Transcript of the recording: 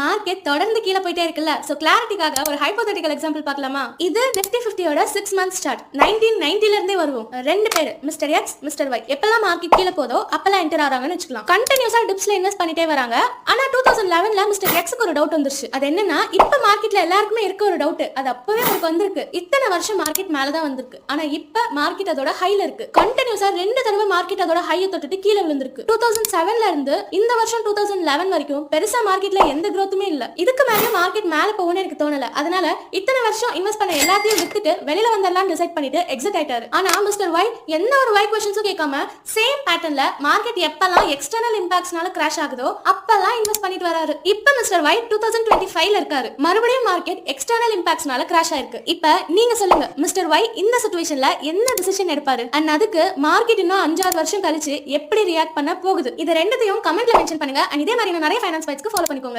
Market தொடர்ந்து கீழே போயிட்டே இருக்குல்ல. சோ கிளாரிட்டிக்காக ஒரு ஹைபோதெட்டிக்கல் எக்ஸாம்பிள் பார்க்கலாமா? இது நிஃப்டி 50யோட 6 மந்த்ஸ் சார்ட். 1990ல இருந்தே வருவோம். ரெண்டு பேர் மிஸ்டர் எக்ஸ் மிஸ்டர் ஒய். எப்பெல்லாம் மார்க்கெட் கீழே போதோ அப்பெல்லாம் என்டர் ஆறாங்கன்னு வச்சுக்கலாம். கண்டினியூஸா டிப்ஸ்ல இன்வெஸ்ட் பண்ணிட்டே வராங்க. ஆனா 2011ல மிஸ்டர் எக்ஸ்க்கு ஒரு டவுட் வந்துருச்சு. அது என்னன்னா, இப்ப மார்க்கெட்ல எல்லாருக்குமே இருக்க ஒரு டவுட். அது அப்பவே அவருக்கு வந்திருக்கு. இத்தனை வருஷம் மார்க்கெட் மேலதான் வந்திருக்கு. ஆனா இப்ப மார்க்கெட் அதோட ஹைல இருக்கு. கண்டினியூஸா 2 தடவை மார்க்கெட் அதோட ஹையை தொட்டுட்டு கீழே விழுந்திருக்கு. 2007ல இருந்து இந்த வருஷம் 2011 வரைக்கும் பெருசா மார்க்கெட்ல எந்த growthமே இல்ல. இதுக்கு மேல மார்க்கெட் மேல போகும்னு எனக்கு தோணல. அதனால இத்தனை வருஷம் இன்வெஸ்ட் பண்ண எல்லாத்தையும் வித்துட்டு வெளியில வந்தரலாம் டிசைட் பண்ணிட்டு எக்ஸிட் ஆயிட்டாரு. ஆனா மிஸ்டர் ஒய் எந்த ஒரு ஒய் क्वेश्चंसும் கேட்காம சேம் பேட்டர்ன்ல மார்க்கெட் எப்பலாம் எக்ஸ்டர்னல் இம்பாக்ட்ஸ்னால கிராஷ் ஆகுதோ அப்பலாம் இன்வெஸ்ட் பண்ணிட்டு வராரு. இப்போ மிஸ்டர் ஒய் 2025ல இருக்காரு. மறுபடியும் மார்க்கெட் எக்ஸ்டர்னல் இம்பாக்ட்ஸ்னால கிராஷ் ஆயிருக்கு. இப்போ நீங்க சொல்லுங்க, மிஸ்டர் ஒய் இந்த சிச்சுவேஷன்ல என்ன டிசிஷன் எடுப்பாரு? அண்ட் அதுக்கு மார்க்கெட் இன்னும் 5-6 வருஷம் கழிச்சு எப்படி ரியாக்ட் பண்ண போகுது? இது ரெண்டுத்தையும் கமெண்ட்ல மென்ஷன் பண்ணுங்க. அண்ட் இதே மாதிரி நிறைய ஃபைனான்ஸ் பைட்ஸ்க்கு ஃபாலோ பண்ணிக்கோங்க.